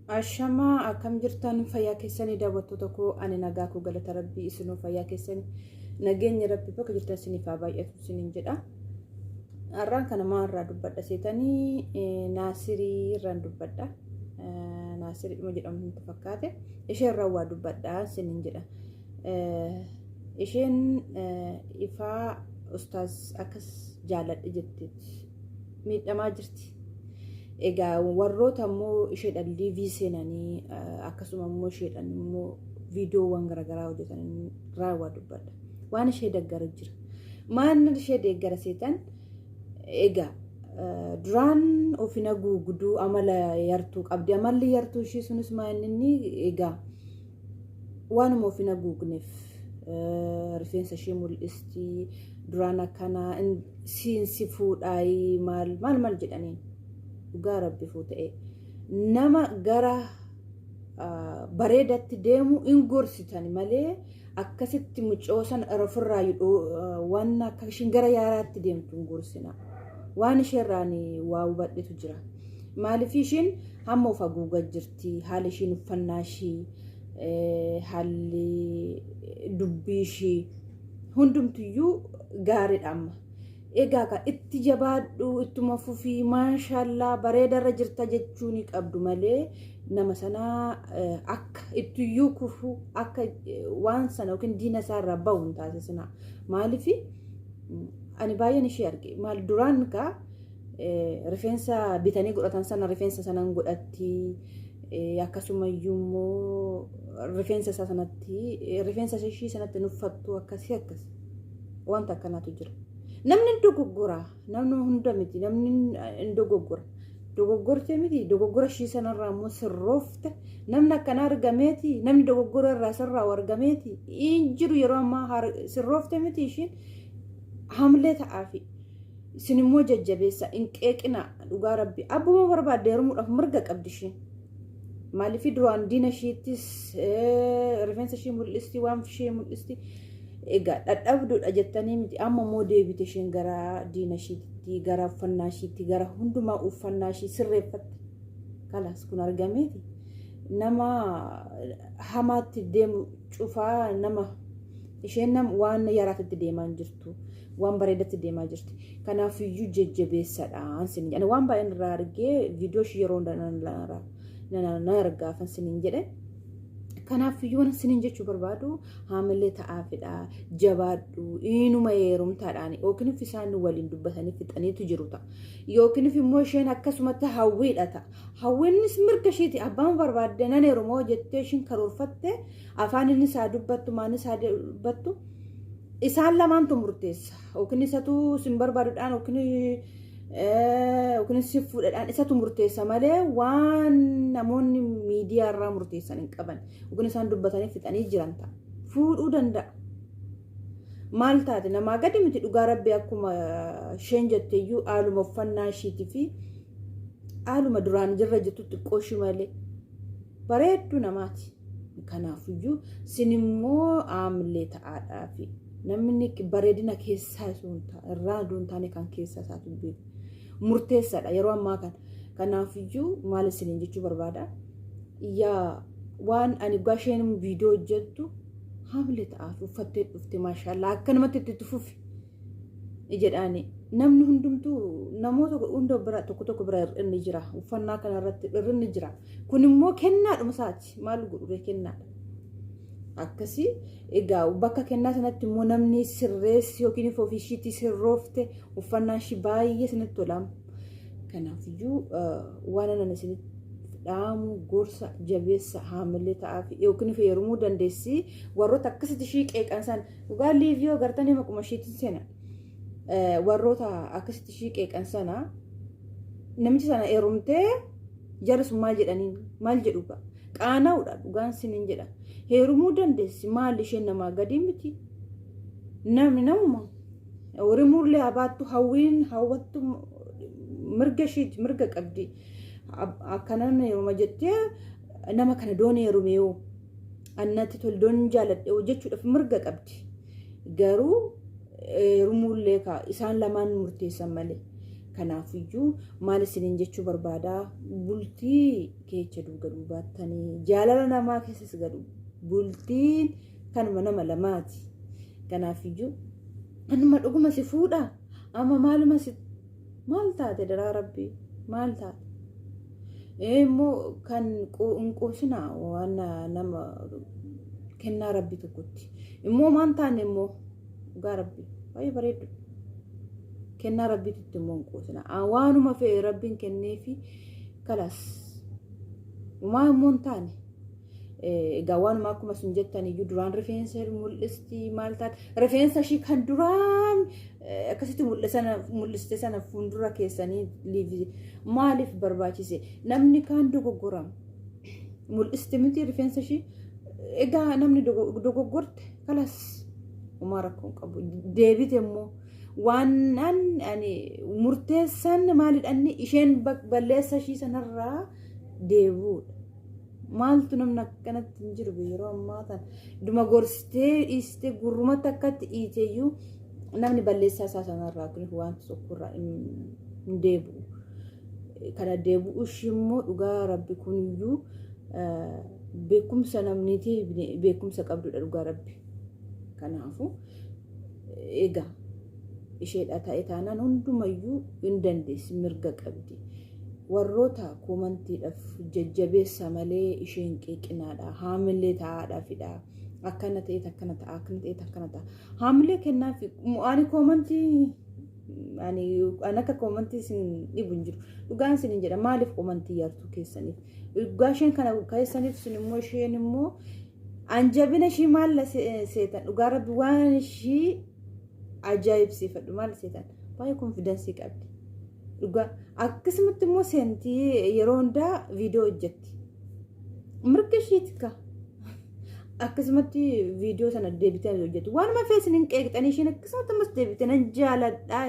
Ashama akkam jirtan fayyaa keessanii daawwattoota koo ani nagaa koo galata rabbii isinuu fayyaa keessanii nageenya rabbii bakka jirtan isiniif haa baay'atu isiniin jedha. Har'aan kana maalirraa dubbadha seetanii Naasirii irraan dubbadha. Naasirii dhuma jedhamu nutti fakkaate ishee irraa waa dubbadha isiniin jedha. Isheen ifaa ustaaz akkas jaaladhe jetteetti miidhamaa jirti. Egaa warroota immoo isheedhaan liivii seenanii akkasuma immoo isheedhaan immoo viidiyoowwan garaagaraa hojjetanii raawwaa dubbadha. Waan ishee deeggara jira. Maal ishee deeggara seetan egaa duraan ofina guuguduu amala yartuu qabdi. Amalli yartuu ishee sunis maal inni egaa waanuma ofina guugneef rifeensa ishee mul'isti duraan akkana siinsi fuudhaayi maal jedhaniin. Dhugaa rabbi fuuta'e nama gara bareedatti deemu in gorsitan malee akkasitti mucoosan rafirraa waan akka ishiin gara yaaraatti deemtu in gorsina. Waan isheerraan waa hubadhetu jira. Maaliif ishiin hamma of haguugaa jirti, haala ishiin uffannaa ishii, haalli dubbii ishii hundumtiyyuu gaariidha amma. Egaa ka itti jabaadhu ittuma fufii maashaallah bareedarra jirta jechuun qabdu malee nama sana akka ittiyyuu kufu akka waan sana yookiin diina isaarraa bahu hin taasisna. Maaliif ani baay'een ishee arge maal duraan ka rifeensa bitanii godhatan sana rifeensa sanan godhatti akkasumayyuu immoo rifeensa sanatti rifeensa ishii sanatti nuffattu akkasii wanta akkanaatu jira. Namni dogoggora namni hunda miti namni dogoggorte miti dogoggora ishii sanarraa immoo sirroofte namni akkana argameeti namni dogoggora irraa sirraa argameeti in jiru yeroo ammaa sirroofte miti ishiin hamlee ta'aafi isin immoo jajjabeessa in qeeqina dhugaa rabbi abbuma barbaadde heerumuudhaaf mirga qabdi ishiin. Maaliif duraan diina ishiittis rifeensa ishii mul'isti waan ishee mul'isti. Egaa dadhabduudha jettanii miti amma immoo deebite isheen gara diina ishiitti gara uffannaa ishiitti gara hundumaa uffannaa ishii sirreeffatte. Kalaas kun argameeti nama hamaatti deemu cufaa nama isheen waan yaraatti deemaa jirtu waan bareedatti deemaa jirti. Kanaafiyyuu jajjabeessadha ansin jedhan waan baay'een irraa argee viidiyoo ishii yeroo na argaa fansiniin jedhe. Kanaafiyyuu waan siniin jechuu barbaadu haamilee ta'aafidha jabaadhu inuma heerumtaadhaan yookiin isaan waliin dubbatanii fixaniitu jiru ta'a yookiin immoo isheen akkasumatti hawwiidha ta'a. Hawwiinis mirga isheeti abbaan barbaadde nan heerumoo jettee isheen karoorfatte afaan inni isaa dubbattu maan isaa dubbattu isaan lamaantu murteessa yookiin isatu sin barbaaduudhaan yookiin si fuudhadhaan isatu murteessa malee waan namoonni miidiyaa irraa murteessan hin qaban yookiin isaan dubbatanii fixanii jiran ta'a fuudhuu danda'a. Maal taate namaa gadi miti dhugaa rabbi akkuma isheen jetteeyyuu haaluma uffannaa ishiitii fi haaluma duraan jirra jettu xiqqooshi malee bareedduu namaati. Kanaafiyyuu sin immoo haamilee ta'aadhaa fi namni bareedina keessaa irraa duuntaane kan keessaa isaatu beeku. Murteessaadha yeroo ammaa kana. Kanaafiyyuu maal isiniin jechuu barbaada yaa waan ani gasheen viidiyoo hojjettu haamilee ta'aaf uffattee dhufte maashaallah akkanumatti itti fufi jedhaani namni hundumtuu namoota hunda bira tokko bira inni jira uffannaa kana irratti irrinni jira kun immoo kennaadhuma isaati maal godhure kennaadha. Akkasii egaa bakka kennaa sanatti immoo namni sirreessi yookiin ofiishiitti sirroofte uffannaa ishii baay'ee sanatti tolama. Kanaafiyyuu waan anan isinitti dhaamu gorsa jabeessa haamilee ta'aaf yookiin heerumuu dandeessi warroota akkasitti ishii qeeqan san dhugaa liiviyoo gartanii maquma ishiitti seena warroota akkasitti ishii qeeqan sana namichi sana heerumtee jarris maal jedhaniin maal jedhu qaanaa'uudha dhugaan siniin jedha. Heerumuu dandeessi maal isheen namaa gadi miti namni namuma horimuullee abaattu hawwiin hawwattu mirga ishiiti mirga qabdi akkanan heeruma jettee nama kana doon heerumeeyoo annatti tol doon jaaladhe jechuudhaaf mirga qabdi garuu heerumuullee isaan lamaan murteessan malee Kanaafiyyuu maal isiniin jechuu barbaadaa bultii keessa duugaduu baattanii jaalala namaa keessas gadu bultiin kanuma nama lamaati. Kanaafiyyuu anuma dhuguma si fuudha amma maaluma si maal taate daraa rabbii maal taate immoo kan qoosina waan nama kennaa rabbi tokkotti immoo maan taane immoo gaa rabbi baay'ee bareedu kennaa rabbiitti immoo qoosina waanuma fe'e rabbiin kenneefi kalas umaa immoo taane egaa waanuma akkuma sun jettaniyyuu duraan rifeensa mul'isti maal taate rifeensa ishii kan duraan akkasitti mul'iste sana fuuldura keessanii liivi maaliif barbaachise namni kaan dogoggorama mul'iste miti rifeensa ishii egaa namni dogoggorte kalas umaa rakkoon qabu deebite immoo waan ani murteessan maalidhanni isheen balleessa ishii sanarraa deebuudha. Maaltu namni akkanatti hin jiru yeroo ammaa tan duma gorsitee dhiistee gurrumatti akkatti dhiiteeyyuu namni balleessaa isaa sanarraa kun wanti tokkorraa hin deebi'u. Kana deebi'u ishii immoo dhugaa rabbi kuniyyuu beekumsa namniitii beekumsa qabdudha dhugaa rabbi. Kanaafuu egaa isheedha ta'e taanaan hundumayyuu hin dandeessi mirga qabdi. Warroota komantiidhaaf jajjabeessa malee isheen qeeqinaadha haamilee taa'aadhaafidha akkana ta'e akkana ta'a akkana ta'e akkana ta'a haamilee kennaaf ani komantii ani akka komantii sin dhibu hin jiru dhugaan sin hin jedha maaliif komantii yartuu keessaniif dhugaa isheen kana keessaniif sin immoo isheen immoo anjabina ishii maal seetan dhugaa rabbi waan ishii ajaa'ibsiifadhu maal seetan baay'ee konfidensii qabdi. Dhugaa akkasumatti immoo seentii yeroo hundaa viidiyoo hojjetti mirga ishiitika akkasumatti viidiyoo sana deebitee hojjetti waanuma feesin hin qeeqxanii isheen akkasumatti ammas deebitee nan jaaladhaa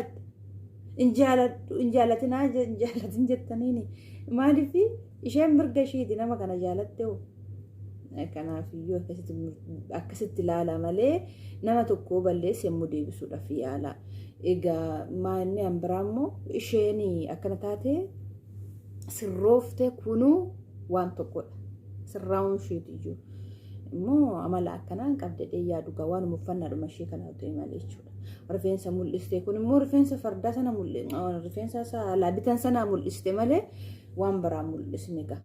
hin jaalatin jettaniini maaliif isheen mirga ishiiti nama kana jaalatte kanaafiyyuu akkasitti ilaala malee nama tokko balleesse immoo deebisuudhaaf yaala. Egaa maanni ambiraammoo isheen akkana taate sirroofte kunuu waan tokkodha sirraa'uun isheetiyyuu immoo amala akkanaan qabdee yaadugaa waanuma uffannaadhuma ishee kanaa ta'e malee jechuudha. Rifeensa mul'iste kun immoo rifeensa fardaa sana rifeensa laabitan sana mul'iste malee waan biraa mul'isne egaa.